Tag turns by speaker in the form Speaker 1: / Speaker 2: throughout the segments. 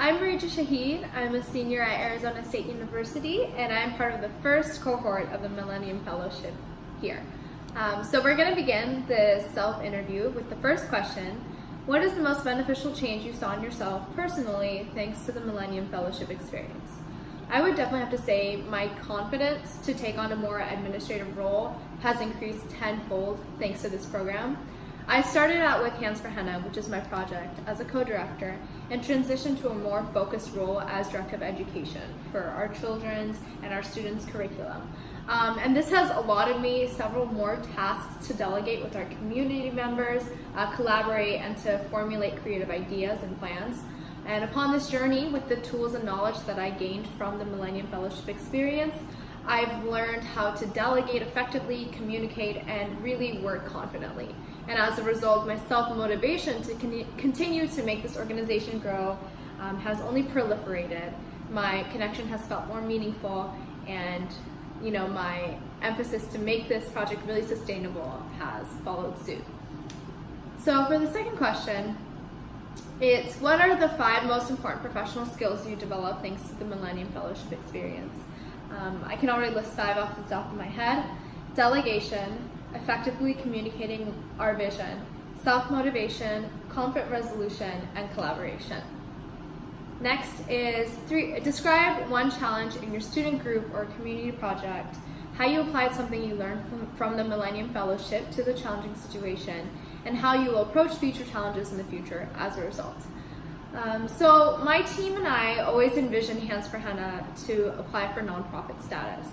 Speaker 1: I'm Marija Shahid. I'm a senior at Arizona State University, and I'm part of the first cohort of the Millennium Fellowship here. So we're going to begin the self-interview with the first question. What is the most beneficial change you saw in yourself personally thanks to the Millennium Fellowship experience? I would definitely have to say my confidence to take on a more administrative role has increased tenfold thanks to this program. I started out with Hands for Henna, which is my project, as a co-director, and transitioned to a more focused role as director of education for our children's and our students' curriculum. And this has allotted me several more tasks to delegate with our community members, collaborate, and to formulate creative ideas and plans. And upon this journey, with the tools and knowledge that I gained from the Millennium Fellowship experience, I've learned how to delegate effectively, communicate, and really work confidently. And as a result, my self-motivation to continue to make this organization grow has only proliferated. My connection has felt more meaningful, and my emphasis to make this project really sustainable has followed suit. So for the second question, it's what are the 5 most important professional skills you develop thanks to the Millennium Fellowship experience? I can already list 5 off the top of my head. Delegation, effectively communicating our vision, self-motivation, conflict resolution, and collaboration. Next is 3, describe one challenge in your student group or community project, how you applied something you learned from the Millennium Fellowship to the challenging situation, and how you will approach future challenges in the future as a result. So my team and I always envisioned Hands for Henna to apply for nonprofit status.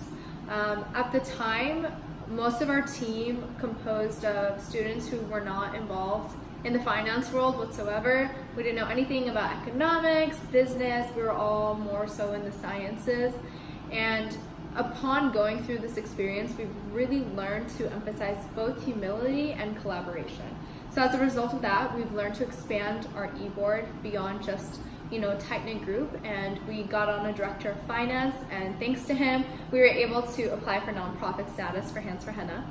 Speaker 1: At the time, most of our team composed of students who were not involved in the finance world whatsoever. We didn't know anything about economics, business. We were all more so in the sciences. And upon going through this experience, we've really learned to emphasize both humility and collaboration. So as a result of that, we've learned to expand our e-board beyond just a tight-knit group, and we got on a director of finance, and thanks to him, we were able to apply for nonprofit status for Hands for Henna.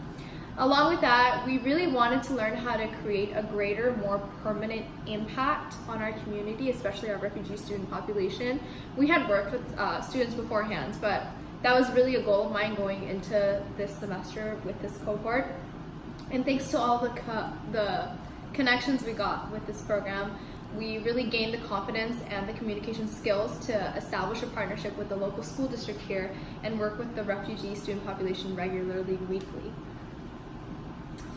Speaker 1: Along with that, we really wanted to learn how to create a greater, more permanent impact on our community, especially our refugee student population. We had worked with students beforehand, but that was really a goal of mine going into this semester with this cohort. And thanks to all the connections we got with this program, we really gained the confidence and the communication skills to establish a partnership with the local school district here and work with the refugee student population regularly, weekly.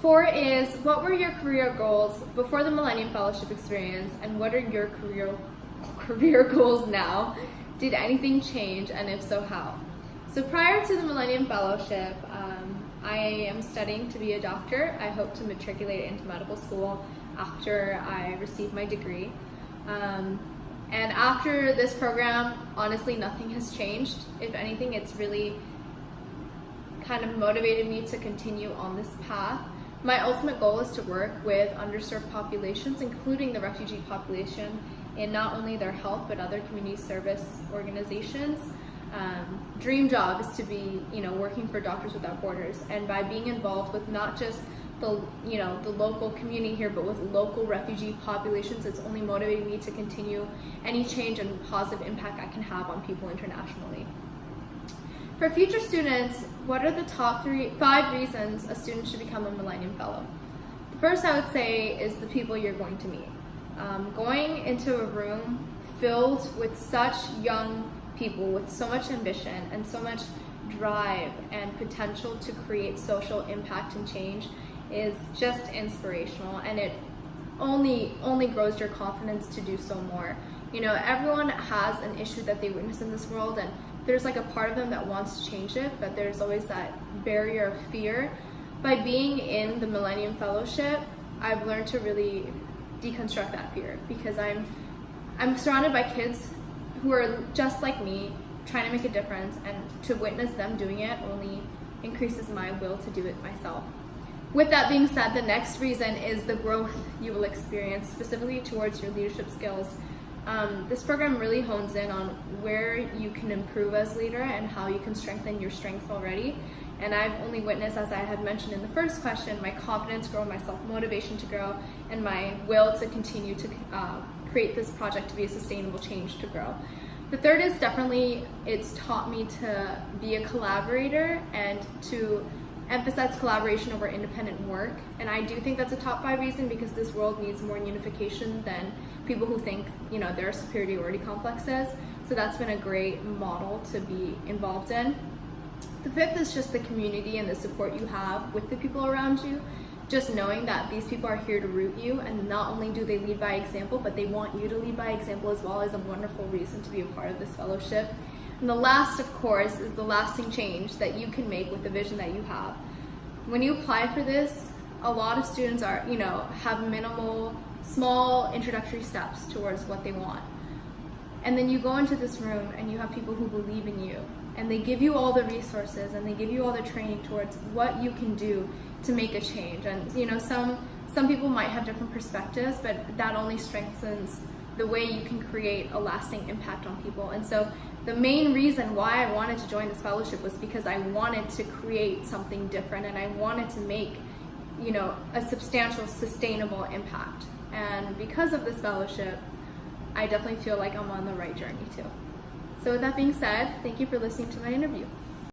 Speaker 1: 4 is, what were your career goals before the Millennium Fellowship experience, and what are your career goals now? Did anything change, and if so, how? So prior to the Millennium Fellowship, I am studying to be a doctor. I hope to matriculate into medical school after I receive my degree. And after this program, honestly, nothing has changed. If anything, it's really kind of motivated me to continue on this path. My ultimate goal is to work with underserved populations, including the refugee population, in not only their health, but other community service organizations. Dream job is to be, working for Doctors Without Borders, and by being involved with not just the local community here, but with local refugee populations, it's only motivated me to continue any change and positive impact I can have on people internationally. For future students, what are the top 5 reasons a student should become a Millennium Fellow? The first I would say is the people you're going to meet. Going into a room filled with such young people with so much ambition and so much drive and potential to create social impact and change is just inspirational, and it only grows your confidence to do so more. Everyone has an issue that they witness in this world, and there's like a part of them that wants to change it, but there's always that barrier of fear. By being in the Millennium Fellowship, I've learned to really deconstruct that fear, because I'm surrounded by kids who are just like me, trying to make a difference, and to witness them doing it only increases my will to do it myself. With that being said, the next reason is the growth you will experience, specifically towards your leadership skills. This program really hones in on where you can improve as leader and how you can strengthen your strengths already. And I've only witnessed, as I had mentioned in the first question, my confidence grow, my self-motivation to grow, and my will to continue to create this project to be a sustainable change to grow. The third is definitely it's taught me to be a collaborator and to emphasize collaboration over independent work. And I do think that's a top 5 reason, because this world needs more unification than people who think, there are superiority complexes. So that's been a great model to be involved in. The fifth is just the community and the support you have with the people around you. Just knowing that these people are here to root you, and not only do they lead by example, but they want you to lead by example as well, is a wonderful reason to be a part of this fellowship. And the last, of course, is the lasting change that you can make with the vision that you have. When you apply for this, a lot of students are, have minimal, small introductory steps towards what they want. And then you go into this room and you have people who believe in you, and they give you all the resources and they give you all the training towards what you can do to make a change. And some people might have different perspectives, but that only strengthens the way you can create a lasting impact on people. And so the main reason why I wanted to join this fellowship was because I wanted to create something different, and I wanted to make a substantial, sustainable impact. And because of this fellowship, I definitely feel like I'm on the right journey too. So with that being said, thank you for listening to my interview.